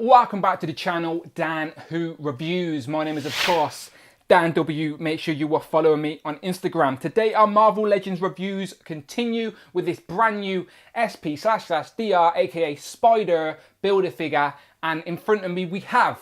welcome back to the channel, Dan Who Reviews. My name is, of course, Dan W. Make sure you are following me on Instagram. Today our Marvel Legends reviews continue with this brand new SP/DR, aka Spider Build-A-Figure, and in front of me we have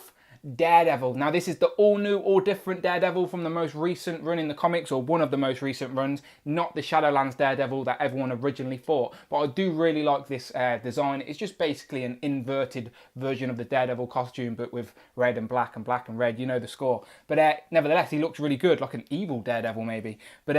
Daredevil. Now this is the all new, all different Daredevil from the most recent run in the comics, or one of the most recent runs, not the Shadowlands Daredevil that everyone originally thought. But I do really like this design. It's just basically an inverted version of the Daredevil costume, but with red and black and red. You know the score. But nevertheless, he looks really good, like an evil Daredevil maybe. But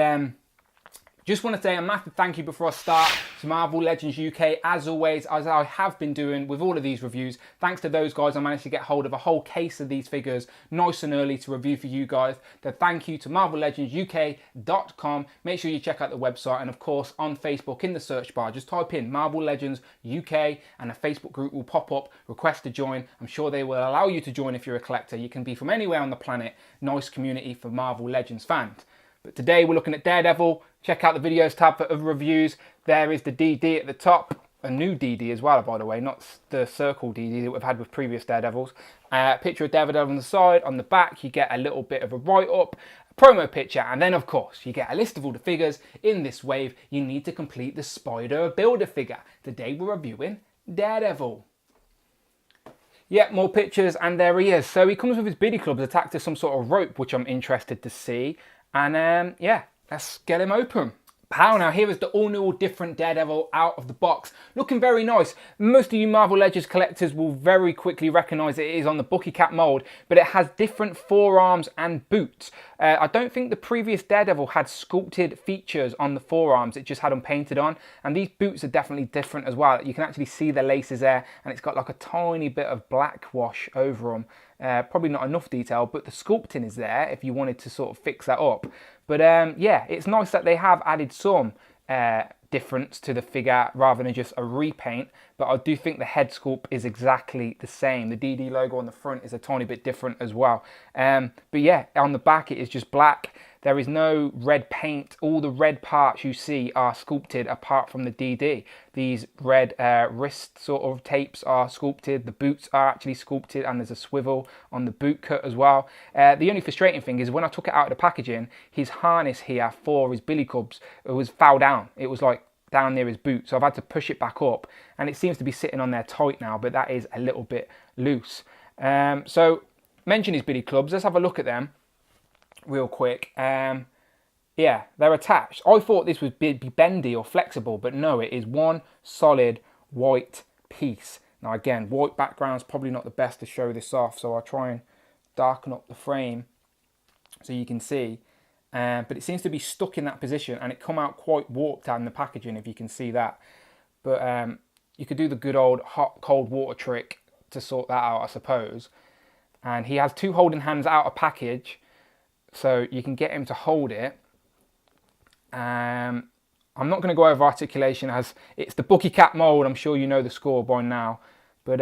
just want to say a massive thank you before I start to Marvel Legends UK, as always, as I have been doing with all of these reviews. Thanks to those guys, I managed to get hold of a whole case of these figures nice and early to review for you guys. So thank you to MarvelLegendsUK.com. Make sure you check out the website, and of course on Facebook in the search bar, just type in Marvel Legends UK and a Facebook group will pop up, request to join. I'm sure they will allow you to join if you're a collector. You can be from anywhere on the planet. Nice community for Marvel Legends fans. But today we're looking at Daredevil. Check out the videos tab for other reviews. There is the DD at the top. A new DD as well, by the way, not the circle DD that we've had with previous Daredevils. Picture of Daredevil on the side. On the back, you get a little bit of a write-up, a promo picture, and then, of course, you get a list of all the figures. In this wave, you need to complete the Spider Build-A-Figure. Today we're reviewing Daredevil. Yeah, more pictures, and there he is. So he comes with his billy clubs attached to some sort of rope, which I'm interested to see. And yeah, let's get him open. Pow, now here is the all new, all different Daredevil out of the box. Looking very nice. Most of you Marvel Legends collectors will very quickly recognise it is on the Bucky Cap mould, but it has different forearms and boots. I don't think the previous Daredevil had sculpted features on the forearms, it just had them painted on. And these boots are definitely different as well. You can actually see the laces there, and it's got like a tiny bit of black wash over them. Probably not enough detail, but the sculpting is there if you wanted to sort of fix that up. But yeah, it's nice that they have added some difference to the figure rather than just a repaint. But I do think the head sculpt is exactly the same. The DD logo on the front is a tiny bit different as well. But yeah, on the back it is just black. There is no red paint. All the red parts you see are sculpted apart from the DD. These red wrist sort of tapes are sculpted. The boots are actually sculpted, and there's a swivel on the boot cut as well. The only frustrating thing is when I took it out of the packaging, his harness here for his billy clubs, it was foul down. It was like down near his boot, so I've had to push it back up, and it seems to be sitting on there tight now, but that is a little bit loose. So mention his billy clubs. Let's have a look at them real quick. Yeah, they're attached. I thought this would be bendy or flexible, but no, it is one solid white piece. Now again, white background's probably not the best to show this off, so I'll try and darken up the frame so you can see. But it seems to be stuck in that position, and it come out quite warped out in the packaging, if you can see that. But you could do the good old hot cold water trick to sort that out, I suppose. And he has two holding hands out of package, so you can get him to hold it. I'm not going to go over articulation as it's the Bucky Cap mold. I'm sure you know the score by now. But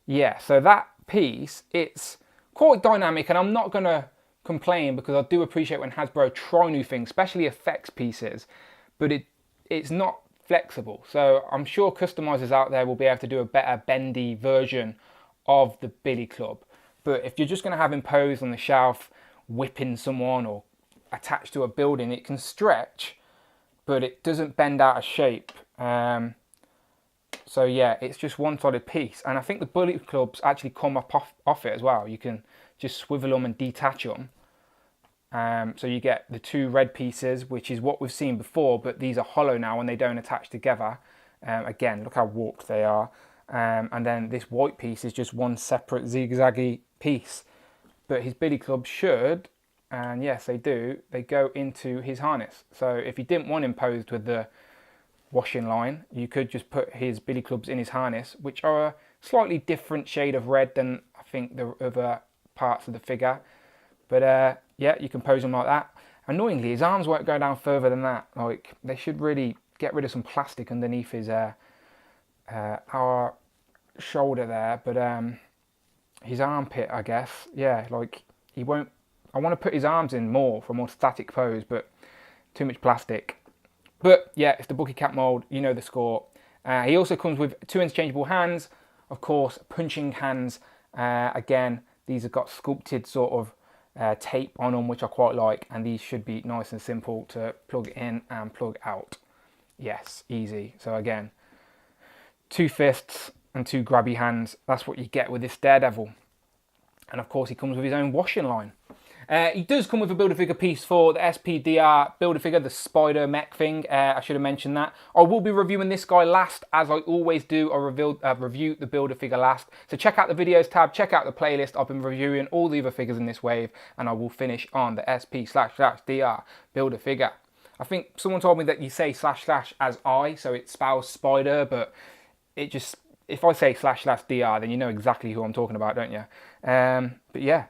yeah, so that piece, it's quite dynamic, and I'm not going to complain because I do appreciate when Hasbro try new things, especially effects pieces, but it's not flexible. So I'm sure customizers out there will be able to do a better bendy version of the billy club. But if you're just going to have him posed on the shelf, whipping someone or attached to a building, it can stretch, but it doesn't bend out of shape. So yeah, it's just one solid piece, and I think the bullet clubs actually come up off it as well. You can just swivel them and detach them. So you get the two red pieces, which is what we've seen before, but these are hollow now and they don't attach together. Again, look how warped they are. And then this white piece is just one separate zigzaggy piece. But his billy clubs should, and yes they do, they go into his harness. So if you didn't want him posed with the washing line, you could just put his billy clubs in his harness, which are a slightly different shade of red than I think the other parts of the figure. But yeah, you can pose them like that. Annoyingly, his arms won't go down further than that. Like, they should really get rid of some plastic underneath his our shoulder there. But his armpit, I guess, yeah, like he won't. I want to put his arms in more for a more static pose, but too much plastic. But yeah, it's the Bucky Cap mold. You know the score. He also comes with two interchangeable hands. Of course, punching hands. Again, these have got sculpted sort of tape on them, which I quite like, and these should be nice and simple to plug in and plug out. Yes, easy. So again, 2 fists and 2 grabby hands. That's what you get with this Daredevil. And of course, he comes with his own washing line. He does come with a Build-A-Figure piece for the SPDR Build-A-Figure, the spider mech thing. I should have mentioned that. I will be reviewing this guy last, as I always do. I review the Build-A-Figure last. So check out the videos tab, check out the playlist. I've been reviewing all the other figures in this wave, and I will finish on the SP/DR Build-A-Figure. I think someone told me that you say / as I, so it spells spider, but it just, if I say /DR, then you know exactly who I'm talking about, don't you? But yeah.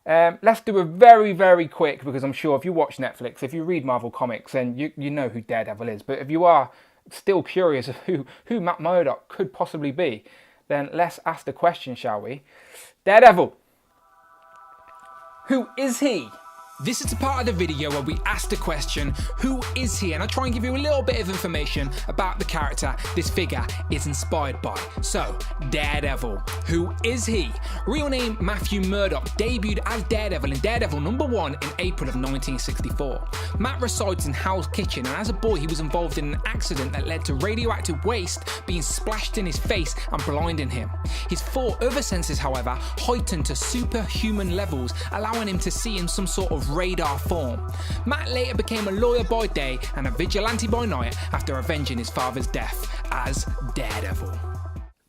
Let's do a very, very quick, because I'm sure if you watch Netflix, if you read Marvel Comics, then you know who Daredevil is. But if you are still curious of who Matt Murdock could possibly be, then let's ask the question, shall we? Daredevil, who is he? This is the part of the video where we ask the question, who is he? And I try and give you a little bit of information about the character this figure is inspired by. So, Daredevil, who is he? Real name Matthew Murdock, debuted as Daredevil in Daredevil #1 in April of 1964. Matt resides in Hell's Kitchen, and as a boy he was involved in an accident that led to radioactive waste being splashed in his face and blinding him. His 4 other senses, however, heightened to superhuman levels, allowing him to see in some sort of radar form. Matt later became a lawyer by day and a vigilante by night after avenging his father's death as Daredevil.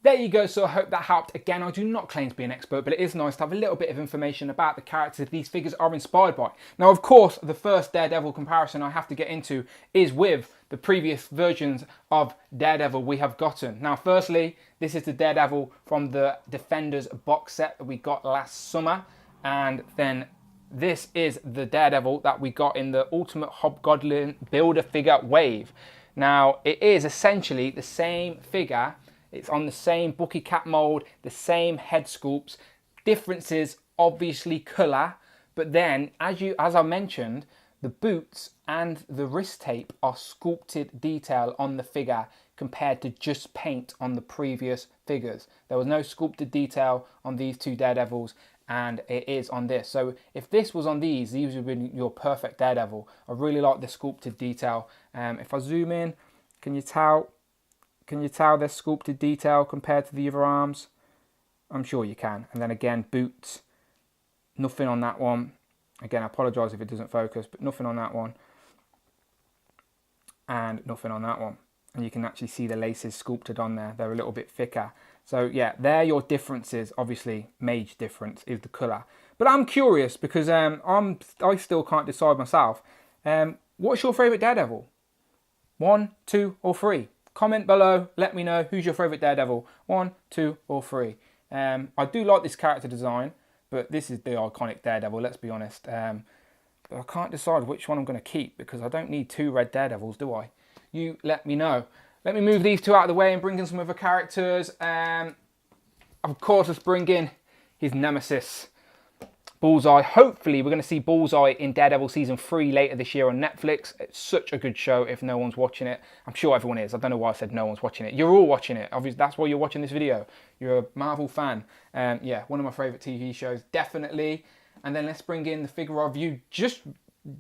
There you go, so I hope that helped. Again, I do not claim to be an expert, but it is nice to have a little bit of information about the characters these figures are inspired by. Now, of course, the first Daredevil comparison I have to get into is with the previous versions of Daredevil we have gotten. Now, firstly, this is the Daredevil from the Defenders box set that we got last summer, and then this is the Daredevil that we got in the Ultimate Hobgoblin Build-A-Figure wave. Now, it is essentially the same figure. It's on the same Bucky Cap mold, the same head sculpts. Differences, obviously colour, but then, as I mentioned, the boots and the wrist tape are sculpted detail on the figure compared to just paint on the previous figures. There was no sculpted detail on these 2 Daredevils, and it is on this. So if this was on these would have been your perfect Daredevil. I really like the sculpted detail. If I zoom in, can you tell there's sculpted detail compared to the other arms? I'm sure you can. And then again, boots, nothing on that one. Again, I apologise if it doesn't focus, but nothing on that one. And nothing on that one. And you can actually see the laces sculpted on there. They're a little bit thicker. So yeah, they're your differences. Obviously, major difference is the colour. But I'm curious because I still can't decide myself. What's your favourite Daredevil? 1, 2 or 3? Comment below, let me know who's your favourite Daredevil. 1, 2 or 3. I do like this character design, but this is the iconic Daredevil, let's be honest. But I can't decide which one I'm going to keep because I don't need 2 red Daredevils, do I? You let me know. Let me move these 2 out of the way and bring in some other characters. Of course, let's bring in his nemesis, Bullseye. Hopefully, we're going to see Bullseye in Daredevil Season 3 later this year on Netflix. It's such a good show if no one's watching it. I'm sure everyone is. I don't know why I said no one's watching it. You're all watching it. Obviously, that's why you're watching this video. You're a Marvel fan. Yeah, one of my favourite TV shows, definitely. And then let's bring in the figure I reviewed just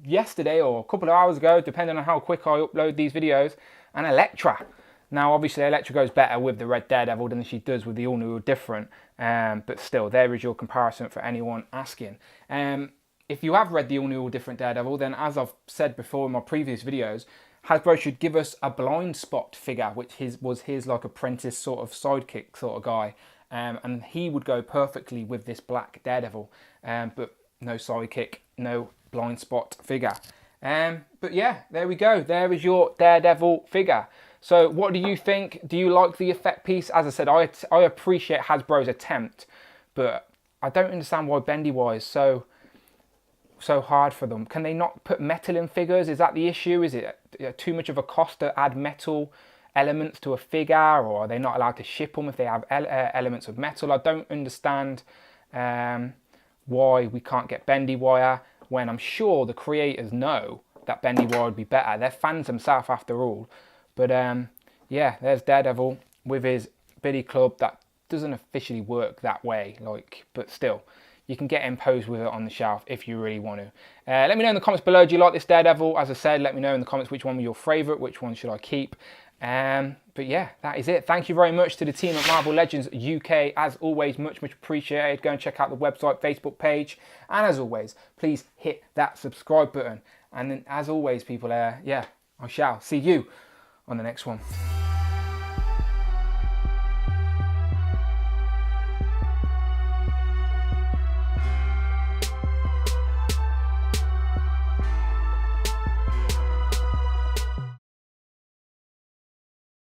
yesterday or a couple of hours ago, depending on how quick I upload these videos, and Elektra. Now, obviously, Elektra goes better with the red Daredevil than she does with the all-new different, but still, there is your comparison for anyone asking. If you have read the all-new different Daredevil, then as I've said before in my previous videos, Hasbro should give us a blind spot figure, which was his like apprentice sort of sidekick sort of guy, and he would go perfectly with this black Daredevil, but no sidekick, no blind spot figure. But yeah, there we go. There is your Daredevil figure. So what do you think? Do you like the effect piece? As I said, I appreciate Hasbro's attempt, but I don't understand why bendy-wise so hard for them. Can they not put metal in figures? Is that the issue? Is it too much of a cost to add metal elements to a figure, or are they not allowed to ship them if they have elements of metal? I don't understand why we can't get bendy wire when I'm sure the creators know that bendy wire would be better. They're fans themselves after all. But yeah, there's Daredevil with his Billy Club, that doesn't officially work that way, like, but still, you can get imposed with it on the shelf if you really want to. Let me know in the comments below, do you like this Daredevil? As I said, let me know in the comments which one was your favourite, which one should I keep. But yeah, that is it. Thank you very much to the team at Marvel Legends UK. As always, much appreciated. Go and check out the website, Facebook page. And as always, please hit that subscribe button. And then as always, people, yeah, I shall see you on the next one.